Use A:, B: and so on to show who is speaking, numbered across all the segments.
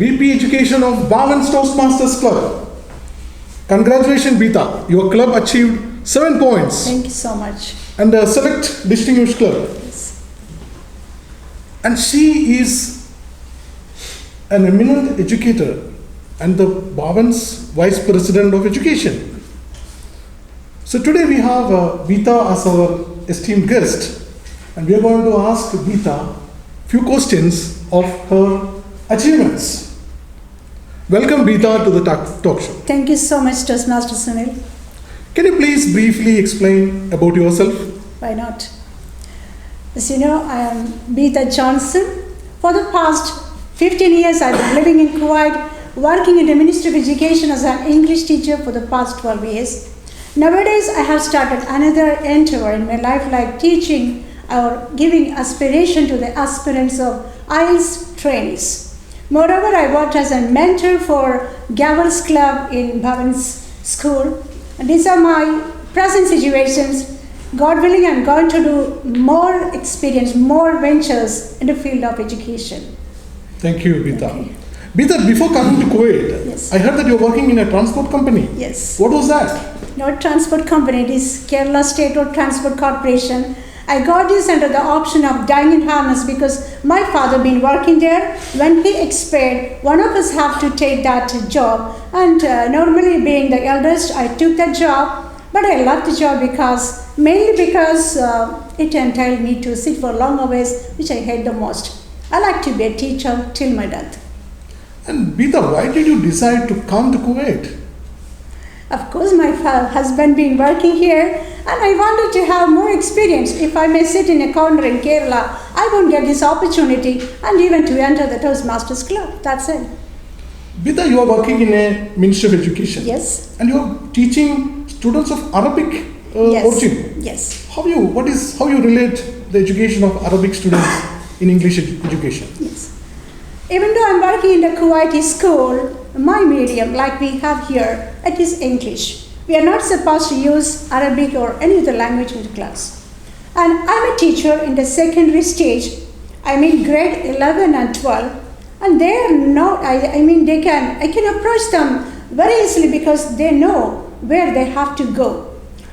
A: VP Education of Bhavans Toastmasters Club. Congratulations, Beetha. Your club achieved 7 points.
B: Thank you so much.
A: And a select distinguished club.
B: Yes.
A: And she is an eminent educator and the Bhavans Vice President of Education. So today we have Beetha as our esteemed guest, and we are going to ask Beetha few questions of her achievements. Welcome, Beetha, to the talk show.
B: Thank you so much, Toastmaster Sunil.
A: Can you please briefly explain about yourself?
B: Why not? As you know, I am Beetha Johnson. For the past 15 years, I've been living in Kuwait, working in the Ministry of Education as an English teacher for the past 12 years. Nowadays, I have started another endeavor in my life, like teaching or giving aspiration to the aspirants of IELTS trainees. Moreover, I worked as a mentor for Gavels Club in Bhavans School. And these are my present situations. God willing, I'm going to do more experience, more ventures in the field of education.
A: Thank you, Beetha.
B: Okay.
A: Beetha, before coming to Kuwait,
B: Yes.
A: I heard that you're working in a transport company.
B: Yes.
A: What was that?
B: Not transport company, it is Kerala State Road Transport Corporation. I got this under the option of dying in harness because my father been working there. When he expired, one of us have to take that job. And normally being the eldest, I took that job. But I loved the job mainly because it entailed me to sit for long hours, which I hate the most. I like to be a teacher till my death.
A: And Beetha, why did you decide to come to Kuwait?
B: Of course, my husband been working here, and I wanted to have more experience. If I may sit in a corner in Kerala, I won't get this opportunity, and even to enter the Toastmasters Club. That's it.
A: Beetha, you are working in a Ministry of Education.
B: Yes.
A: And you are teaching students of Arabic
B: Yes.
A: origin.
B: Yes.
A: How you relate the education of Arabic students in English education?
B: Yes. Even though I'm working in the Kuwaiti school, my medium, like we have here, it is English. We are not supposed to use Arabic or any other language in the class. And I'm a teacher in the secondary stage. I mean grade 11 and 12. And they are not, I can approach them very easily because they know where they have to go.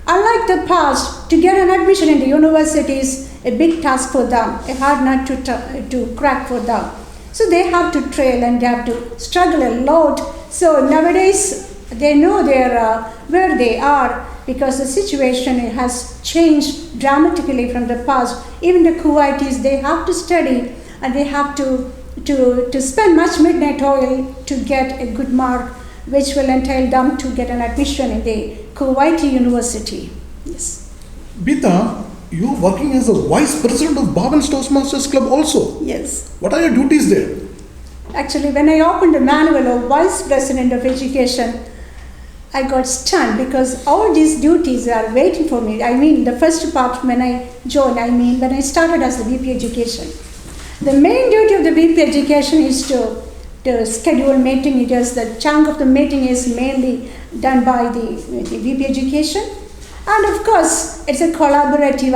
B: Unlike the past, to get an admission in the university is a big task for them, a hard nut to crack for them. So they have to trail and they have to struggle a lot. So nowadays, they know where they are because the situation has changed dramatically from the past. Even the Kuwaitis, they have to study and they have to spend much midnight oil to get a good mark, which will entail them to get an admission in the Kuwaiti University. Yes.
A: Beetha, you are working as a Vice President of Bhavans Toastmasters Club also.
B: Yes.
A: What are your duties there?
B: Actually, when I opened the manual of Vice President of Education, I got stunned because all these duties are waiting for me. I mean, the first part when I joined, when I started as the VP Education. The main duty of the VP Education is to schedule meeting. It is the chunk of the meeting is mainly done by the VP Education. And of course, it's a collaborative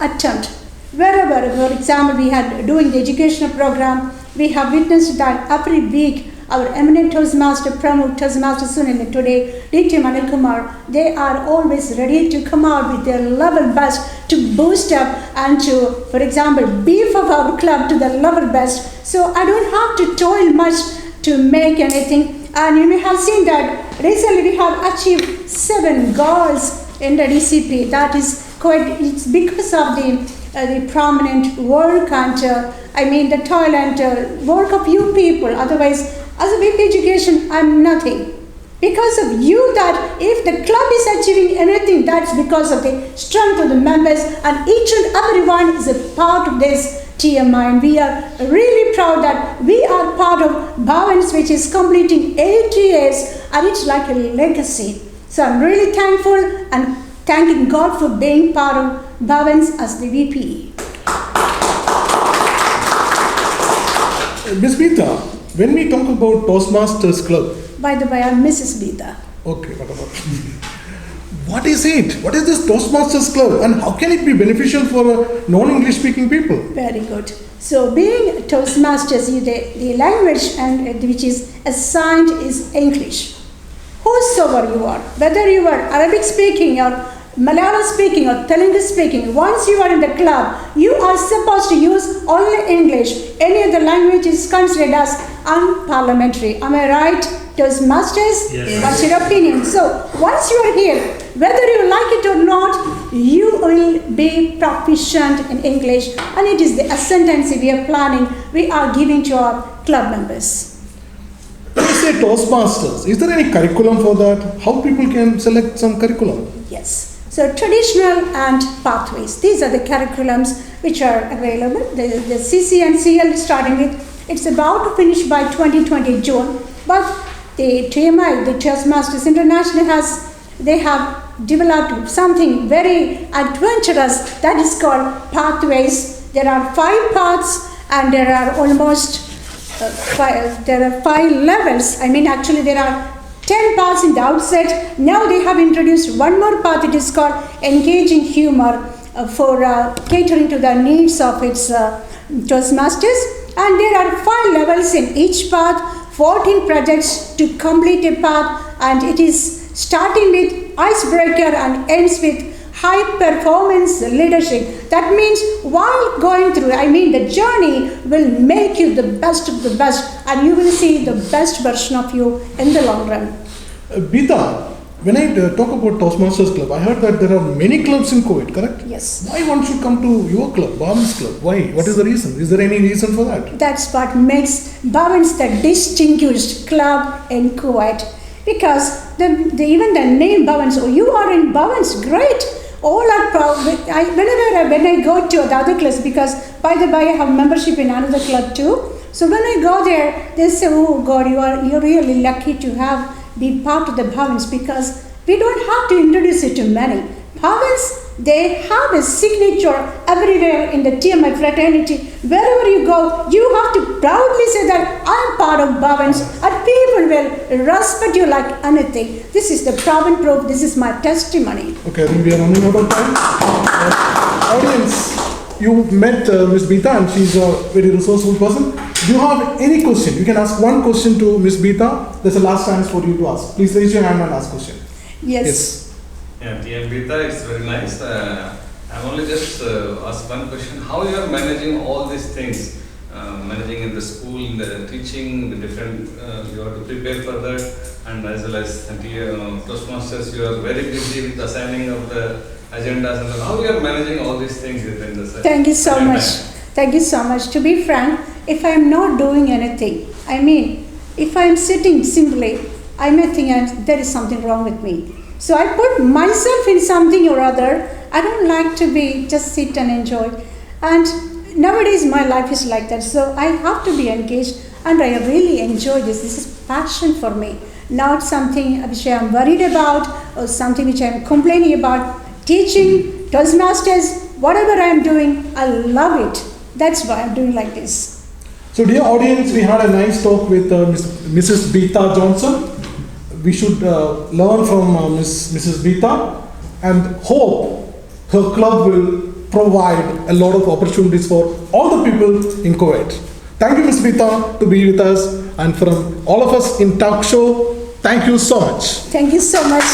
B: attempt. Wherever, for example, we had doing the educational program, we have witnessed that every week our eminent Toastmaster Pramukh, Toastmaster Sunil, and today DT Manil Kumar, they are always ready to come out with their level best to boost up and to, for example, beef up our club to the level best. So I don't have to toil much to make anything. And you may have seen that recently we have achieved 7 goals in the DCP. That is it's because of the prominent work and the toil and work of you people. Otherwise, as a VP Education, I'm nothing. Because of you, that if the club is achieving anything, that's because of the strength of the members, and each and everyone is a part of this TMI, and we are really proud that we are part of Bhavans, which is completing 8 years, and it's like a legacy. So I'm really thankful and thanking God for being part of Bhavans as the VP.
A: Ms. Beetha, when we talk about Toastmasters Club.
B: By the way, I'm Mrs. Beetha.
A: Okay, what is it? What is this Toastmasters Club and how can it be beneficial for non-English speaking people?
B: Very good. So being Toastmasters, the language and which is assigned is English. Whosoever you are, whether you are Arabic speaking or Malayalam speaking or Telugu speaking, once you are in the club, you are supposed to use only English. Any other language is considered as unparliamentary. Am I right, Toastmasters?
C: Yes.
B: What's your opinion? So once you are here, whether you like it or not, you will be proficient in English, and it is the ascendancy we are planning, we are giving to our club members.
A: When you say Toastmasters, is there any curriculum for that? How people can select some curriculum?
B: Yes. So traditional and pathways. These are the curriculums which are available. The CC and CL starting with, it's about to finish by 2020 June. But the TMI, the Toastmasters International they have developed something very adventurous that is called pathways. There are 5 paths and there are almost 5 levels. I mean, actually there are 10 paths in the outset. Now they have introduced one more path. It is called engaging humor for catering to the needs of its Toastmasters. And there are 5 levels in each path, 14 projects to complete a path, and it is starting with icebreaker and ends with high performance leadership. That means while going through, the journey will make you the best of the best, and you will see the best version of you in the long run.
A: Beetha, when I talk about Toastmasters Club, I heard that there are many clubs in Kuwait, correct?
B: Yes.
A: Why one should come to your club, Bhavans Club? Why? What is the reason? Is there any reason for that?
B: That's what makes Bhavans the distinguished club in Kuwait. Because even the name Bhavans, you are in Bhavans, great. All are proud. When I go to the other clubs, because by the way, I have membership in another club too. So when I go there, they say, "Oh God, you're really lucky to be part of the Bhavans," because we don't have to introduce it to many. Bhavans, they have a signature everywhere in the TMI fraternity. Wherever you go, you have to proudly say that I'm part of Bhavans, and people will respect you like anything. This is the proven proof. This is my testimony.
A: Okay, I think we are running out of time. Audience, you met Ms. Beetha, and she's a very resourceful person. Do you have any question? You can ask one question to Ms. Beetha. There's a last chance for you to ask. Please raise your hand and ask question.
B: Yes.
C: Yeah, dear Beetha, it's very nice. I'm only just ask one question. How you are managing all these things? Managing in the school, in the teaching, the different, you have to prepare for that, and as well as Toastmasters, you are very busy with assigning of the agendas and how you are managing all these things within the
B: Thank you so much. Thank you so much. To be frank, if I am not doing anything, if I am sitting simply, I may think there is something wrong with me. So I put myself in something or other. I don't like to be just sit and enjoy. And nowadays my life is like that. So I have to be engaged, and I really enjoy this. This is passion for me, not something which I am worried about or something which I am complaining about. Teaching, Toastmasters, whatever I am doing, I love it. That's why I'm doing like this.
A: So dear audience, we had a nice talk with Mrs. Beetha Johnson. We should learn from Mrs. Beetha and hope her club will provide a lot of opportunities for all the people in Kuwait. Thank you, Ms. Beetha, to be with us, and from all of us in Talk Show, thank you so much.
B: Thank you so much.